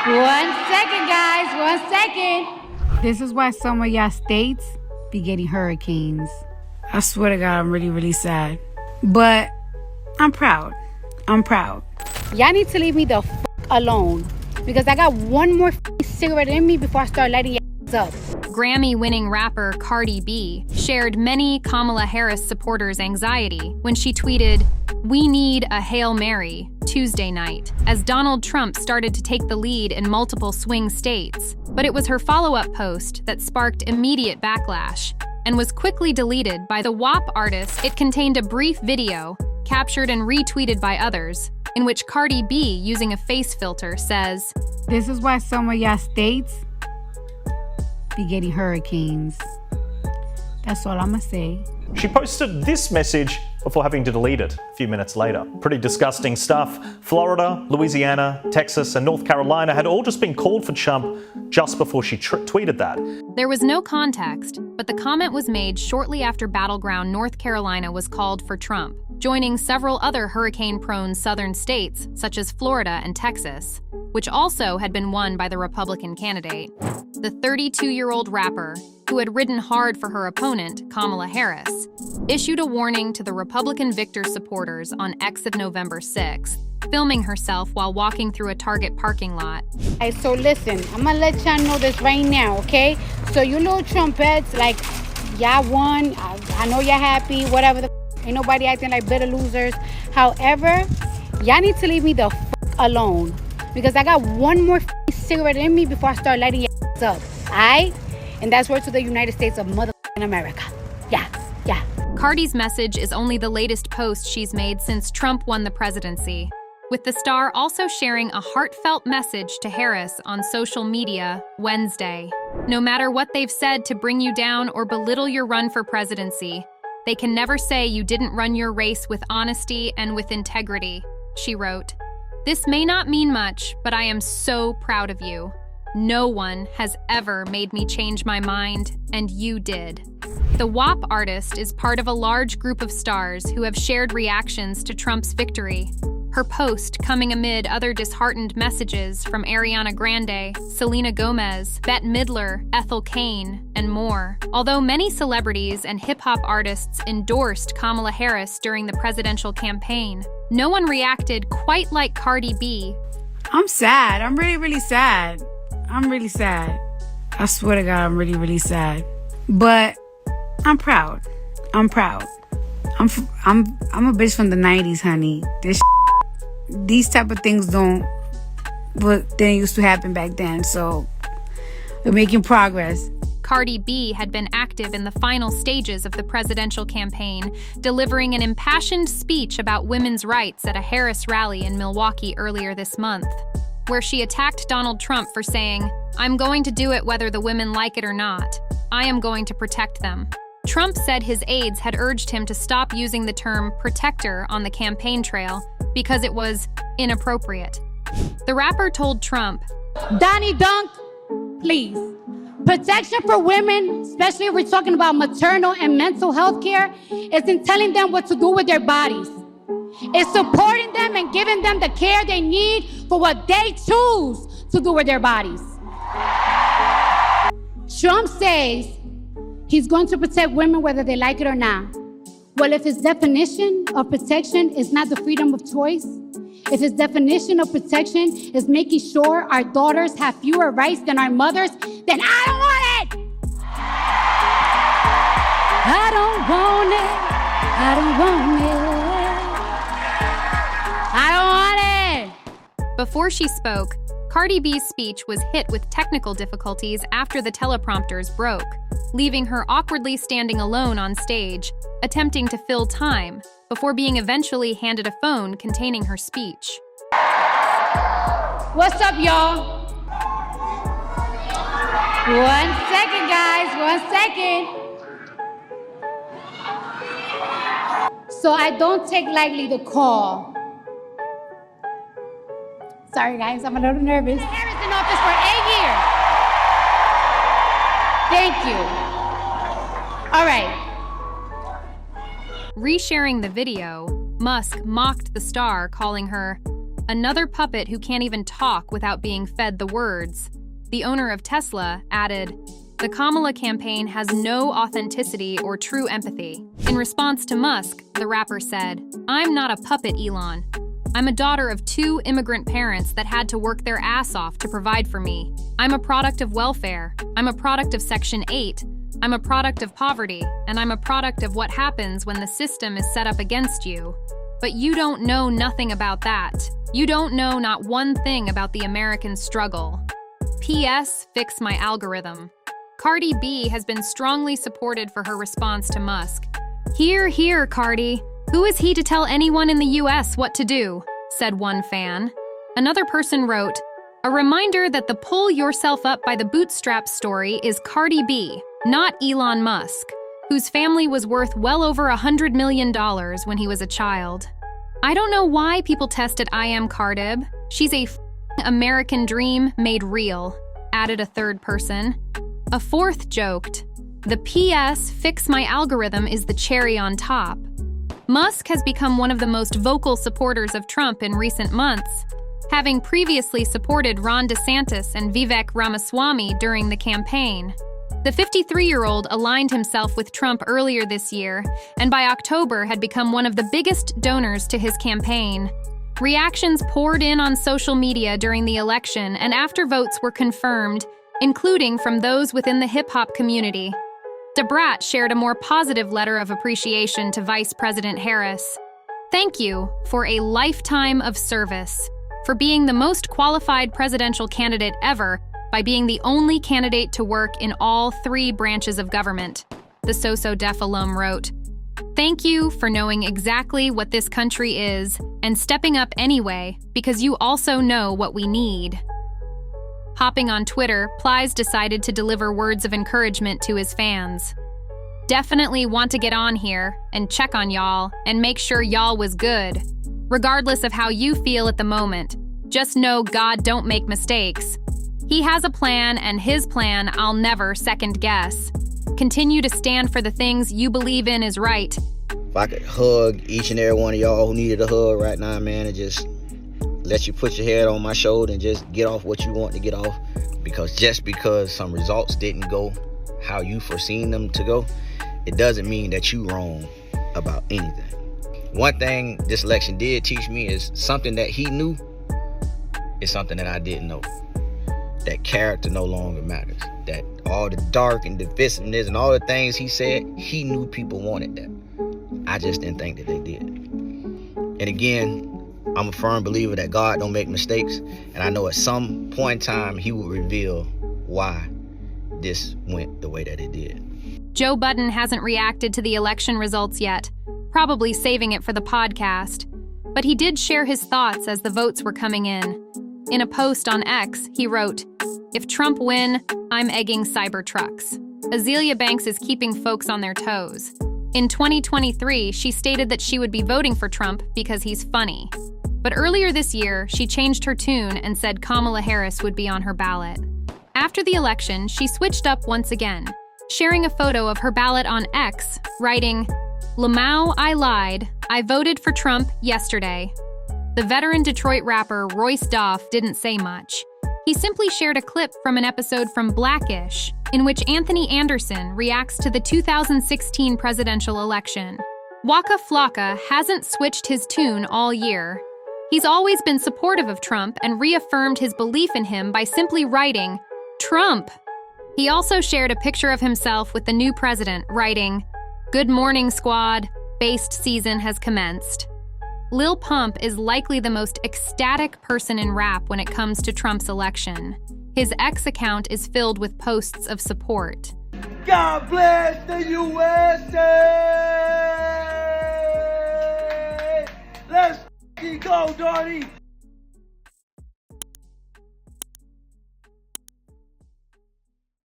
1 second, guys. 1 second. This is why some of y'all states be getting hurricanes. I swear to God, I'm really, really sad. But I'm proud. I'm proud. Y'all need to leave me the f alone. Because I got one more cigarette in me before I start lighting y'all up. Grammy-winning rapper Cardi B shared many Kamala Harris supporters' anxiety when she tweeted, "We need a Hail Mary," Tuesday night, as Donald Trump started to take the lead in multiple swing states. But it was her follow-up post that sparked immediate backlash and was quickly deleted by the WAP artist. It contained a brief video, captured and retweeted by others, in which Cardi B, using a face filter, says, "This is why some of y'all states be getting hurricanes." That's all I'ma say. She posted this message before having to delete it a few minutes later. Pretty disgusting stuff. Florida, Louisiana, Texas, and North Carolina had all just been called for Trump just before she tweeted that. There was no context, but the comment was made shortly after battleground North Carolina was called for Trump, joining several other hurricane-prone southern states, such as Florida and Texas, which also had been won by the Republican candidate. The 32-year-old rapper, who had ridden hard for her opponent, Kamala Harris, issued a warning to the Republican victor supporters on X of November 6th, filming herself while walking through a Target parking lot. Hey, so listen, I'm gonna let y'all know this right now, okay? So you little trumpets, like, y'all won, I know y'all happy, whatever ain't nobody acting like bitter losers. However, y'all need to leave me the alone. Because I got one more cigarette in me before I start lighting y'all up, alright? And that's word to the United States of motherfucking America. Yeah. Cardi's message is only the latest post she's made since Trump won the presidency, with the star also sharing a heartfelt message to Harris on social media Wednesday. "No matter what they've said to bring you down or belittle your run for presidency, they can never say you didn't run your race with honesty and with integrity," she wrote. "This may not mean much, but I am so proud of you. No one has ever made me change my mind, and you did." The WAP artist is part of a large group of stars who have shared reactions to Trump's victory. Her post coming amid other disheartened messages from Ariana Grande, Selena Gomez, Bette Midler, Ethel Cain, and more. Although many celebrities and hip-hop artists endorsed Kamala Harris during the presidential campaign, no one reacted quite like Cardi B. I'm sad. I'm really, really sad. I'm really sad. I swear to God, I'm really, really sad. But I'm proud. I'm proud. I'm a bitch from the 90s, honey. These type of things didn't used to happen back then. So we're making progress. Cardi B had been active in the final stages of the presidential campaign, delivering an impassioned speech about women's rights at a Harris rally in Milwaukee earlier this month, where she attacked Donald Trump for saying, "I'm going to do it whether the women like it or not. I am going to protect them." Trump said his aides had urged him to stop using the term protector on the campaign trail because it was inappropriate. The rapper told Trump, Donnie Dunk, please. Protection for women, especially if we're talking about maternal and mental health care, is in telling them what to do with their bodies. It's supporting them and giving them the care they need for what they choose to do with their bodies. Trump says he's going to protect women whether they like it or not. Well, if his definition of protection is not the freedom of choice, if his definition of protection is making sure our daughters have fewer rights than our mothers, then I don't want it! I don't want it. I don't want it. I don't want it! Before she spoke, Cardi B's speech was hit with technical difficulties after the teleprompters broke, leaving her awkwardly standing alone on stage, attempting to fill time, before being eventually handed a phone containing her speech. What's up, y'all? 1 second, guys. 1 second. So I don't take lightly the call. Sorry, guys, I'm a little nervous. Harris in office for 8 years. Thank you. All right. Resharing the video, Musk mocked the star, calling her another puppet who can't even talk without being fed the words. The owner of Tesla added, "The Kamala campaign has no authenticity or true empathy." In response to Musk, the rapper said, "I'm not a puppet, Elon. I'm a daughter of 2 immigrant parents that had to work their ass off to provide for me. I'm a product of welfare. I'm a product of Section 8. I'm a product of poverty, and I'm a product of what happens when the system is set up against you. But you don't know nothing about that. You don't know not one thing about the American struggle. P.S. Fix my algorithm." Cardi B has been strongly supported for her response to Musk. "Hear, hear, Cardi. Who is he to tell anyone in the U.S. what to do?" said one fan. Another person wrote, "A reminder that the pull yourself up by the bootstraps story is Cardi B, not Elon Musk, whose family was worth well over $100 million when he was a child. I don't know why people tested I am Cardi B. She's a American dream made real," added a third person. A fourth joked, "The P.S. Fix my algorithm is the cherry on top." Musk has become one of the most vocal supporters of Trump in recent months, having previously supported Ron DeSantis and Vivek Ramaswamy during the campaign. The 53-year-old aligned himself with Trump earlier this year, and by October had become one of the biggest donors to his campaign. Reactions poured in on social media during the election and after votes were confirmed, including from those within the hip-hop community. DeBrat shared a more positive letter of appreciation to Vice President Harris. "Thank you for a lifetime of service, for being the most qualified presidential candidate ever by being the only candidate to work in all 3 branches of government," the so-so-deaf alum wrote. "Thank you for knowing exactly what this country is and stepping up anyway because you also know what we need." Hopping on Twitter, Plies decided to deliver words of encouragement to his fans. "Definitely want to get on here and check on y'all and make sure y'all was good. Regardless of how you feel at the moment, just know God don't make mistakes. He has a plan, and his plan I'll never second guess. Continue to stand for the things you believe in is right." If I could hug each and every one of y'all who needed a hug right now, man, and just let you put your head on my shoulder and just get off what you want to get off. Because just because some results didn't go how you foreseen them to go, it doesn't mean that you wrong about anything. One thing this election did teach me is something that he knew is something that I didn't know. That character no longer matters. That all the dark and divisiveness and all the things he said, he knew people wanted that. I just didn't think that they did. And again, I'm a firm believer that God don't make mistakes, and I know at some point in time he will reveal why this went the way that it did. Joe Budden hasn't reacted to the election results yet, probably saving it for the podcast. But he did share his thoughts as the votes were coming in. In a post on X, he wrote, "If Trump win, I'm egging Cybertrucks. Azealia Banks is keeping folks on their toes. In 2023, she stated that she would be voting for Trump because he's funny. But earlier this year, she changed her tune and said Kamala Harris would be on her ballot. After the election, she switched up once again, sharing a photo of her ballot on X, writing, 'Lamau, I lied. I voted for Trump yesterday.' The veteran Detroit rapper Royce Doff didn't say much. He simply shared a clip from an episode from Blackish, in which Anthony Anderson reacts to the 2016 presidential election. Waka Flocka hasn't switched his tune all year. He's always been supportive of Trump and reaffirmed his belief in him by simply writing, 'Trump.' He also shared a picture of himself with the new president, writing, 'Good morning, squad. Based season has commenced.' Lil Pump is likely the most ecstatic person in rap when it comes to Trump's election. His X account is filled with posts of support. God bless the USA! Let's go, Donnie!